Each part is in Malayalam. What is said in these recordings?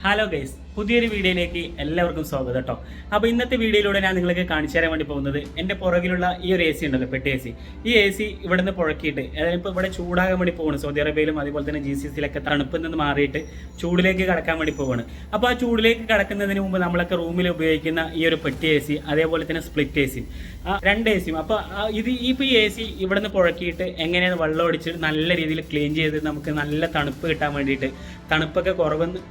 ഹലോ ഗൈസ്, പുതിയൊരു വീഡിയോയിലേക്ക് എല്ലാവർക്കും സ്വാഗതം കേട്ടോ. അപ്പോൾ ഇന്നത്തെ വീഡിയോയിലൂടെ ഞാൻ നിങ്ങൾക്ക് കാണിച്ചു തരാൻ വേണ്ടി പോകുന്നത് എൻ്റെ പുറകിലുള്ള ഈ ഒരു AC ഉണ്ടല്ലോ, പെട്ടി AC. ഈ AC ഇവിടെ നിന്ന് പുഴക്കിയിട്ട്, അതായത് ഇപ്പോൾ ഇവിടെ ചൂടാകാൻ വേണ്ടി പോവാണ്. സൗദി അറേബ്യയിലും അതുപോലെ തന്നെ GCCയിലൊക്കെ തണുപ്പിൽ നിന്ന് മാറിയിട്ട് ചൂടിലേക്ക് കടക്കാൻ വേണ്ടി പോവാണ്. അപ്പോൾ ആ ചൂടിലേക്ക് കടക്കുന്നതിന് മുമ്പ് നമ്മളൊക്കെ റൂമിൽ ഉപയോഗിക്കുന്ന ഈ ഒരു പെട്ടി AC, അതേപോലെ തന്നെ സ്പ്ലിറ്റ് AC, രണ്ട് AC. അപ്പോൾ ഇപ്പോൾ ഈ AC ഇവിടെ നിന്ന് പുഴക്കിയിട്ട് എങ്ങനെയാണ് വെള്ളം ഒടിച്ച് നല്ല രീതിയിൽ ക്ലീൻ ചെയ്ത് നമുക്ക് നല്ല തണുപ്പ് കിട്ടാൻ വേണ്ടിയിട്ട്, തണുപ്പൊക്കെ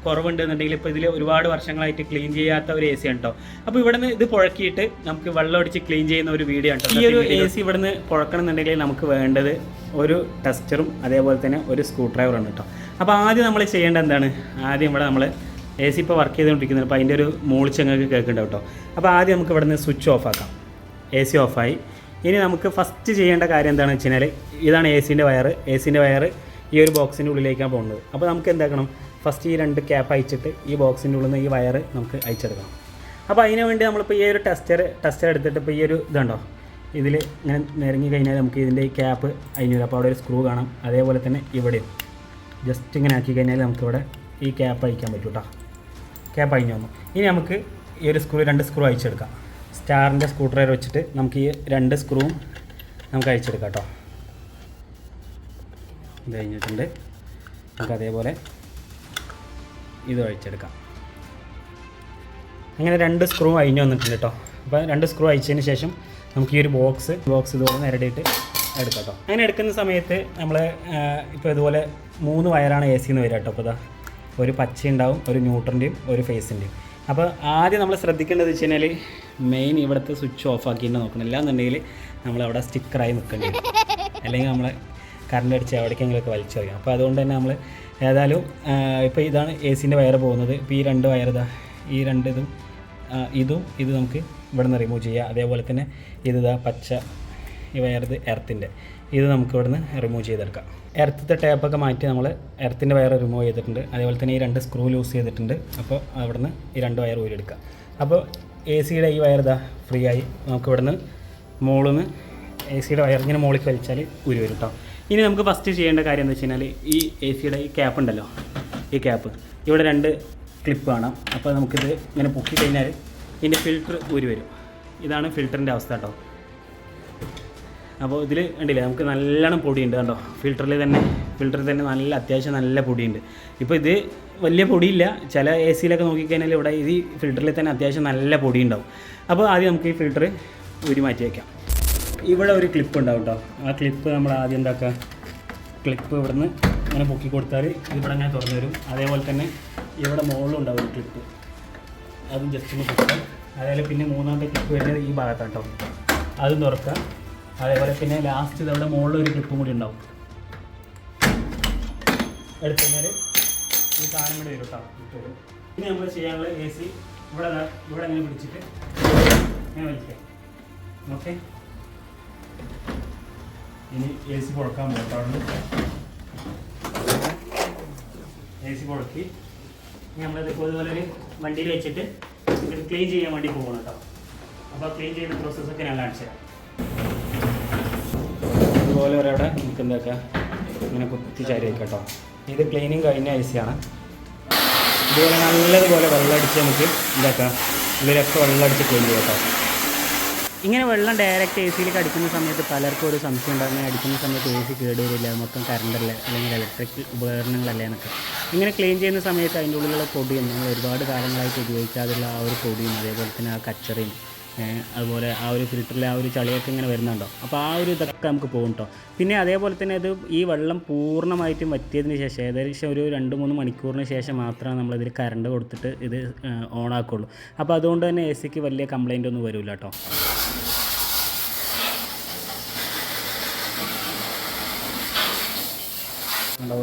കുറവുണ്ടെന്നുണ്ടെങ്കിൽ ഇപ്പോൾ ഇതിൽ ഒരുപാട് വർഷങ്ങളായിട്ട് ക്ലീൻ ചെയ്യാത്ത ഒരു AC ആണ് കേട്ടോ. അപ്പോൾ ഇവിടെ നിന്ന് ഇത് പുഴക്കിയിട്ട് നമുക്ക് വെള്ളം ഒടിച്ച് ക്ലീൻ ചെയ്യുന്ന ഒരു വീഡിയോ ആണ്. ഈ ഒരു AC ഇവിടെ നിന്ന് പുഴക്കണം എന്നുണ്ടെങ്കിൽ നമുക്ക് വേണ്ടത് ഒരു ടെസ്റ്ററും അതേപോലെ തന്നെ ഒരു സ്ക്രൂ ഡ്രൈവറാണ് കേട്ടോ. അപ്പോൾ ആദ്യം നമ്മൾ ചെയ്യേണ്ടത് എന്താണ്? ആദ്യം ഇവിടെ നമ്മൾ AC ഇപ്പോൾ വർക്ക് ചെയ്തുകൊണ്ടിരിക്കുന്നത്, അപ്പോൾ അതിൻ്റെ ഒരു മൂളിച്ചങ്ങൾക്ക് കേൾക്കുന്നുണ്ടാവും കേട്ടോ. അപ്പോൾ ആദ്യം നമുക്ക് ഇവിടെ നിന്ന് സ്വിച്ച് ഓഫ് ആക്കാം. AC ഓഫായി. ഇനി നമുക്ക് ഫസ്റ്റ് ചെയ്യേണ്ട കാര്യം എന്താണെന്ന് വെച്ച് കഴിഞ്ഞാൽ, ഇതാണ് ACൻ്റെ വയർ ഈ ഒരു ബോക്സിൻ്റെ ഉള്ളിലേക്കാണ് പോകുന്നത്. അപ്പോൾ നമുക്ക് എന്താക്കണം? ഫസ്റ്റ് ഈ രണ്ട് ക്യാപ്പ് അയച്ചിട്ട് ഈ ബോക്സിൻ്റെ ഉള്ളിൽ നിന്ന് ഈ വയർ നമുക്ക് അയച്ചെടുക്കണം. അപ്പോൾ അതിന് വേണ്ടി നമ്മളിപ്പോൾ ഈ ഒരു ടെസ്റ്റർ എടുത്തിട്ട് ഇപ്പോൾ ഈ ഒരു ഇതുണ്ടോ, ഇതിൽ ഇങ്ങനെ നിരങ്ങി കഴിഞ്ഞാൽ നമുക്ക് ഇതിൻ്റെ ഈ ക്യാപ്പ് അഴിഞ്ഞു വരും. അപ്പോൾ അവിടെ ഒരു സ്ക്രൂ കാണാം. അതേപോലെ തന്നെ ഇവിടെയും ജസ്റ്റ് ഇങ്ങനെ ആക്കി കഴിഞ്ഞാൽ നമുക്കിവിടെ ഈ ക്യാപ്പ് അയക്കാൻ പറ്റും കേട്ടോ. ക്യാപ്പ് അഴിഞ്ഞു വന്നു. ഇനി നമുക്ക് ഈ ഒരു രണ്ട് സ്ക്രൂ അയച്ചെടുക്കാം. സ്റ്റാറിൻ്റെ സ്ക്രൂ ഡ്രൈവർ വെച്ചിട്ട് നമുക്ക് ഈ രണ്ട് സ്ക്രൂവും നമുക്ക് അയച്ചെടുക്കാം കേട്ടോ. ഇത് കഴിഞ്ഞിട്ടുണ്ട്. നമുക്ക് അതേപോലെ ഇത് അഴിച്ചെടുക്കാം. അങ്ങനെ രണ്ട് സ്ക്രൂ അഴിഞ്ഞു വന്നിട്ടുണ്ട് കേട്ടോ. അപ്പോൾ രണ്ട് സ്ക്രൂ അഴിച്ചതിന് ശേഷം നമുക്ക് ഈ ഒരു ബോക്സ് ഇതുപോലെ നിരടിയിട്ട് എടുക്കാം കേട്ടോ. അങ്ങനെ എടുക്കുന്ന സമയത്ത് നമ്മൾ ഇപ്പോൾ ഇതുപോലെ 3 വയറാണ് AC എന്ന് വരിക കേട്ടോ. അപ്പോൾ ഇതാ ഒരു പച്ച ഉണ്ടാവും, ഒരു ന്യൂട്രൻ്റെയും ഒരു ഫേസിൻ്റെയും. അപ്പോൾ ആദ്യം നമ്മൾ ശ്രദ്ധിക്കേണ്ടത് വെച്ച് കഴിഞ്ഞാൽ, മെയിൻ ഇവിടുത്തെ സ്വിച്ച് ഓഫ് ആക്കിയിട്ട് നോക്കണം. ഇല്ലാന്നുണ്ടെങ്കിൽ നമ്മളവിടെ സ്റ്റിക്കറായി നിൽക്കേണ്ടി വരും, അല്ലെങ്കിൽ നമ്മൾ കറണ്ട് അടിച്ച് എവിടേക്കെങ്കിലുമൊക്കെ വലിച്ചെറിയാം. അപ്പോൾ അതുകൊണ്ട് തന്നെ നമ്മൾ ഏതായാലും ഇപ്പോൾ ഇതാണ് ACൻ്റെ വയർ പോകുന്നത്. ഇപ്പോൾ ഈ രണ്ട് വയർ ഈ ഇത് നമുക്ക് ഇവിടെ നിന്ന് റിമൂവ് ചെയ്യാം. അതേപോലെ തന്നെ പച്ച ഈ വയർ എർത്തിൻ്റെ ഇത് നമുക്ക് ഇവിടെ നിന്ന് റിമൂവ് ചെയ്തെടുക്കാം. എർത്തത്തെ ടേപ്പൊക്കെ മാറ്റി നമ്മൾ എർത്തിൻ്റെ വയർ റിമൂവ് ചെയ്തിട്ടുണ്ട്. അതേപോലെ തന്നെ ഈ രണ്ട് സ്ക്രൂ ലൂസ് ചെയ്തിട്ടുണ്ട്. അപ്പോൾ അവിടെ നിന്ന് ഈ രണ്ട് വയർ ഊരിയെടുക്കാം. അപ്പോൾ ACയുടെ ഈ വയർ ഫ്രീ ആയി. നമുക്ക് ഇവിടെ നിന്ന് മുകളിൽ നിന്ന് ACയുടെ വയർ ഇങ്ങനെ മുകളിൽ വലിച്ചാൽ ഊരി വരും കേട്ടോ. ഇനി നമുക്ക് ഫസ്റ്റ് ചെയ്യേണ്ട കാര്യം എന്ന് വെച്ച് കഴിഞ്ഞാൽ, ഈ ACയുടെ ഈ ക്യാപ്പ് ഉണ്ടല്ലോ, ഈ ക്യാപ്പ് ഇവിടെ രണ്ട് ക്ലിപ്പ് കാണാം. അപ്പോൾ നമുക്കിത് ഇങ്ങനെ പൊക്കി കഴിഞ്ഞാൽ ഇതിൻ്റെ ഫിൽറ്റർ ഊരി വരും. ഇതാണ് ഫിൽറ്ററിൻ്റെ അവസ്ഥ കേട്ടോ. അപ്പോൾ ഇതിൽ കണ്ടില്ലേ, നമുക്ക് നല്ലോണം പൊടിയുണ്ട് കണ്ടോ. ഫിൽറ്ററിൽ തന്നെ നല്ല അത്യാവശ്യം നല്ല പൊടിയുണ്ട്. ഇപ്പോൾ ഇത് വലിയ പൊടിയില്ല. ചില ACയിലൊക്കെ നോക്കിക്കഴിഞ്ഞാൽ ഇവിടെ ഈ ഫിൽറ്ററിൽ തന്നെ അത്യാവശ്യം നല്ല പൊടി ഉണ്ടാവും. അപ്പോൾ ആദ്യം നമുക്ക് ഈ ഫിൽറ്റർ ഊരി മാറ്റി വയ്ക്കാം. ഇവിടെ ഒരു ക്ലിപ്പ് ഉണ്ടാവും കേട്ടോ. ആ ക്ലിപ്പ് നമ്മൾ ആദ്യം എന്താക്കുക, ക്ലിപ്പ് ഇവിടെ നിന്ന് ഇങ്ങനെ പൊക്കി കൊടുത്താൽ ഇവിടെ അങ്ങനെ തുറന്നു വരും. അതേപോലെ തന്നെ ഇവിടെ മുകളിലും ഉണ്ടാവും ഒരു ക്ലിപ്പ്, അതും ജസ്റ്റ് ഒന്ന് പൊക്കാം. അതേപോലെ പിന്നെ മൂന്നാമത്തെ ക്ലിപ്പ് വരുന്നത് ഈ ഭാഗത്താണ് കേട്ടോ, അതും തുറക്കുക. അതേപോലെ പിന്നെ ലാസ്റ്റ് ഇതവിടെ മുകളിൽ ഒരു ക്ലിപ്പും കൂടി ഉണ്ടാവും. എടുത്തു കഴിഞ്ഞാൽ ഈ സാധനം കൂടി വരും കേട്ടോ, വരും. ഇനി നമ്മൾ ചെയ്യാനുള്ള AC ഇവിടെ ഇങ്ങനെ പിടിച്ചിട്ട് ഇങ്ങനെ വലിക്കാം. ഓക്കെ, ഇനി AC പുഴക്കാൻ പോകട്ടോ. അവിടെ AC പുഴക്കി നമ്മളിതിപ്പോൾ ഇതുപോലെ ഒരു വണ്ടിയിൽ വെച്ചിട്ട് ഇത് ക്ലീൻ ചെയ്യാൻ വേണ്ടി പോകണം കേട്ടോ. അപ്പോൾ ക്ലീൻ ചെയ്യുന്ന പ്രോസസ്സൊക്കെ ഞാൻ കാണിച്ചു തരാം. ഇതുപോലെ ഒരവിടെ നമുക്ക് എന്താക്കാം, ഇങ്ങനെ കുത്തി ചാരി വയ്ക്കാം കേട്ടോ. ഇത് ക്ലീനിങ് കഴിഞ്ഞ AC ആണ്. ഇതുപോലെ നല്ലതുപോലെ വെള്ളമടിച്ച് നമുക്ക് എന്താക്കാം, ഇതിലൊക്കെ വെള്ളമടിച്ച് ക്ലീൻ ചെയ്യാം കേട്ടോ. ഇങ്ങനെ വെള്ളം ഡയറക്റ്റ് ACയിലേക്ക് അടിക്കുന്ന സമയത്ത് പലർക്കും ഒരു സംശയം ഉണ്ടാകും, ഇങ്ങനെ അടിക്കുന്ന സമയത്ത് AC കേടുവരില്ല, മൊത്തം കറണ്ടല്ലേ അല്ലെങ്കിൽ ഇലക്ട്രിക് ഉപകരണങ്ങളല്ലേ എന്നൊക്കെ. ഇങ്ങനെ ക്ലീൻ ചെയ്യുന്ന സമയത്ത് അതിൻ്റെ ഉള്ളിലുള്ള പൊടിയും നമ്മൾ ഒരുപാട് കാലങ്ങളായിട്ട് ഉപയോഗിക്കാതുള്ള ആ ഒരു പൊടിയും അതേപോലെ തന്നെ ആ കച്ചറയും അതുപോലെ ആ ഒരു ഫിൽറ്ററിലെ ആ ഒരു ചളിയൊക്കെ ഇങ്ങനെ വരുന്നുണ്ടോ. അപ്പോൾ ആ ഒരു ഇതൊക്കെ നമുക്ക് പോകും കേട്ടോ. പിന്നെ അതേപോലെ തന്നെ ഇത് ഈ വെള്ളം പൂർണ്ണമായിട്ടും വറ്റിയതിന് ശേഷം ഏകദേശം ഒരു 2-3 മണിക്കൂറിന് ശേഷം മാത്രമേ നമ്മളിതിൽ കറണ്ട് കൊടുത്തിട്ട് ഇത് ഓണാക്കുള്ളൂ. അപ്പോൾ അതുകൊണ്ട് തന്നെ ACക്ക് വലിയ കംപ്ലൈൻ്റ് ഒന്നും വരില്ല കേട്ടോ.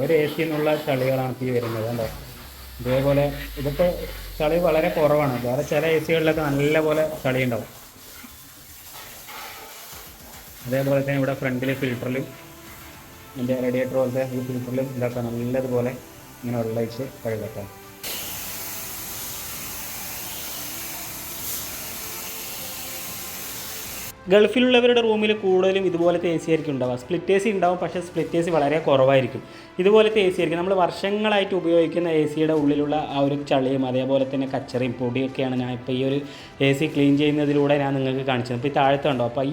ഒരു AC എന്നുള്ള ചളികളാണ് ഈ വരുന്നത് കണ്ടോ. ഇതേപോലെ ഇതൊക്കെ ചളി വളരെ കുറവാണ്. വേറെ ചില ACകളിലൊക്കെ നല്ലപോലെ ചളി ഉണ്ടാവും. അതേപോലെ തന്നെ ഇവിടെ ഫ്രണ്ടിൽ ഫിൽറ്ററിലും എൻ്റെ റേഡിയേറ്റർ പോലത്തെ ഈ ഫിൽറ്ററിലും ഇതൊക്കെ നല്ലതുപോലെ ഇങ്ങനെ വെള്ളമൊഴിച്ച് കഴുകട്ടെ. ഗൾഫിലുള്ളവരുടെ റൂമിൽ കൂടുതലും ഇതുപോലത്തെ എ സി ആയിരിക്കും ഉണ്ടാവുക. സ്പ്ലിറ്റ് എ സി ഉണ്ടാവും, പക്ഷേ സ്പ്ലിറ്റ് എ സി വളരെ കുറവായിരിക്കും. ഇതുപോലത്തെ എ സി ആയിരിക്കും നമ്മൾ വർഷങ്ങളായിട്ട് ഉപയോഗിക്കുന്ന എ സിയുടെ ഉള്ളിലുള്ള ആ ഒരു ചളിയും അതേപോലെ തന്നെ കച്ചറയും പൊടിയൊക്കെയാണ് ഞാൻ ഇപ്പോൾ ഈ ഒരു എ സി ക്ലീൻ ചെയ്യുന്നതിലൂടെ ഞാൻ നിങ്ങൾക്ക് കാണിച്ചത്. ഇപ്പോൾ ഈ താഴത്തെ ഉണ്ടോ, അപ്പോൾ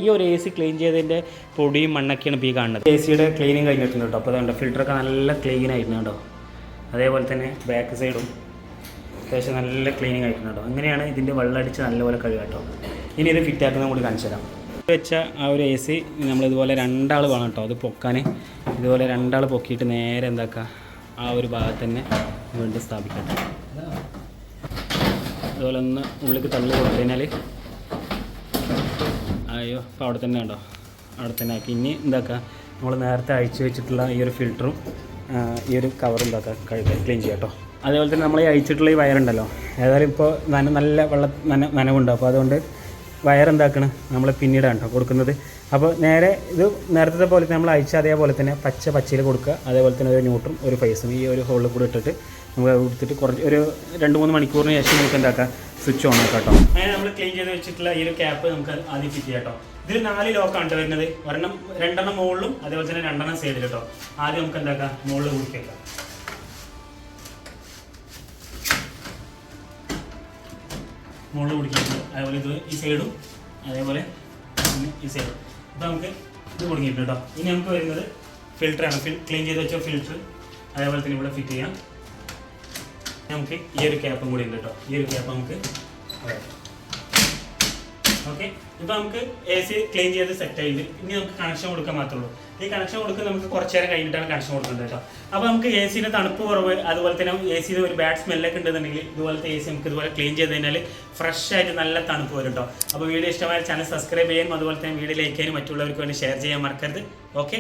ഈ ഒരു എ സി ക്ലീൻ ചെയ്തതിൻ്റെ പൊടിയും മണ്ണൊക്കെയാണ് ഇപ്പോൾ ഈ കാണുന്നത്. എ സിയുടെ ക്ലീനിങ് കഴിഞ്ഞിട്ടുണ്ട് കേട്ടോ. അപ്പോൾ അതുകൊണ്ട് ഫിൽറ്ററൊക്കെ നല്ല ക്ലീൻ ആയിരുന്നു കേട്ടോ. അതേപോലെ തന്നെ ബാക്ക് സൈഡും അത്യാവശ്യം നല്ല ക്ലീനിങ് ആയിട്ടുണ്ട് കേട്ടോ. അങ്ങനെയാണ് ഇതിൻ്റെ വെള്ളമടിച്ച് നല്ലപോലെ കഴുകുക കേട്ടോ. ഇനി ഇത് ഫിറ്റാക്കുന്നത് കൂടി കാണിച്ചു തരാം. വെച്ച ആ ഒരു എ സി നമ്മളിതുപോലെ 2 ആൾ വേണം കേട്ടോ അത് പൊക്കാൻ. ഇതുപോലെ 2 ആൾ പൊക്കിയിട്ട് നേരെ എന്താക്കുക ആ ഒരു ഭാഗത്ത് തന്നെ വീണ്ടും സ്ഥാപിക്കട്ടെ. അതുപോലെ ഒന്ന് ഉള്ളിലേക്ക് തള്ളി കൊടുത്തു കഴിഞ്ഞാൽ അയ്യോ അപ്പോൾ അവിടെ തന്നെ ഉണ്ടോ, അവിടെ തന്നെ ആക്കി. ഇനി എന്താക്കുക നമ്മൾ നേരത്തെ അഴിച്ചു വെച്ചിട്ടുള്ള ഈ ഒരു ഫിൽറ്ററും ഈ ഒരു കവറും എന്താക്കുക ക്ലീൻ ചെയ്യാം കേട്ടോ. അതേപോലെ തന്നെ നമ്മൾ ഈ അഴിച്ചിട്ടുള്ള ഈ വയറുണ്ടല്ലോ, ഏതായാലും ഇപ്പോൾ നല്ല നനവുണ്ടോ, അപ്പോൾ അതുകൊണ്ട് വയറെന്താക്കണം നമ്മൾ പിന്നീടാണ് കേട്ടോ കൊടുക്കുന്നത്. അപ്പോൾ നേരെ ഇത് നേരത്തെ പോലെ നമ്മൾ അയച്ച അതേപോലെ തന്നെ പച്ചയിൽ കൊടുക്കുക. അതേപോലെ തന്നെ ഒരു ന്യൂട്രും ഒരു ഫേസും ഈ ഒരു ഹോളിൽ കൂടെ ഇട്ടിട്ട് നമുക്ക് എടുത്തിട്ട് കുറച്ച് ഒരു 2-3 മണിക്കൂറിന് ശേഷം നമുക്ക് എന്താക്കാം സ്വിച്ച് ഓൺ ആക്കാം കേട്ടോ. അങ്ങനെ നമ്മൾ ക്ലീൻ ചെയ്ത് വെച്ചിട്ടുള്ള ഈ ഒരു ക്യാപ്പ് നമുക്ക് ആദ്യം ഫിറ്റ് ചെയ്യാം കേട്ടോ. ഇതിൽ 4 ലോക്കാണ് വരുന്നത്. 2 മുകളിലും അതേപോലെ തന്നെ 2 സൈഡിൽ കേട്ടോ. ആദ്യം നമുക്ക് എന്താക്കാം മുകളിൽ കുടിക്കാം, മുകളിൽ കുടിക്കുന്നുണ്ട്. അതേപോലെ ഇത് ഈ സൈഡും അതേപോലെ ഈ സൈഡും. അപ്പോൾ നമുക്ക് ഇത് കുടുങ്ങിയിട്ടുണ്ട് കേട്ടോ. ഇനി നമുക്ക് വരുന്നത് ഫിൽറ്ററാണ്. ക്ലീൻ ചെയ്ത് വെച്ച ഫിൽറ്റർ അതേപോലെ തന്നെ ഇവിടെ ഫിറ്റ് ചെയ്യാം. നമുക്ക് ഈ ഒരു ക്യാപ്പും കൂടി ഉണ്ട് കേട്ടോ. ഈ ഒരു ക്യാപ്പ് നമുക്ക് ഓക്കെ. ഇപ്പോൾ നമുക്ക് എ സി ക്ലീൻ ചെയ്ത് സെറ്റ് ആയിട്ട് ഇനി നമുക്ക് കണക്ഷൻ കൊടുക്കാൻ മാത്രമേ ഉള്ളൂ. ഈ കണക്ഷൻ കൊടുക്കുന്നത് നമുക്ക് കുറച്ച് നേരം കഴിഞ്ഞിട്ടാണ് കണക്ഷൻ കൊടുക്കുന്നത് കേട്ടോ. അപ്പോൾ നമുക്ക് എ സിയുടെ തണുപ്പ് കുറവ് അതുപോലെ തന്നെ എ സിയുടെ ഒരു ബാഡ് സ്മെല്ലൊക്കെ ഉണ്ടെന്നുണ്ടെങ്കിൽ ഇതുപോലത്തെ എ സി നമുക്ക് ഇതുപോലെ ക്ലീൻ ചെയ്ത് കഴിഞ്ഞാൽ ഫ്രഷ് ആയിട്ട് നല്ല തണുപ്പ് വരും കേട്ടോ. അപ്പോൾ വീഡിയോ ഇഷ്ടമായ ചാനൽ സബ്സ്ക്രൈബ് ചെയ്യാനും അതുപോലെ തന്നെ വീഡിയോ ലൈക്ക് ചെയ്യാനും മറ്റുള്ളവർക്ക് വേണ്ടി ഷെയർ ചെയ്യാൻ മറക്കരുത്. ഓക്കെ.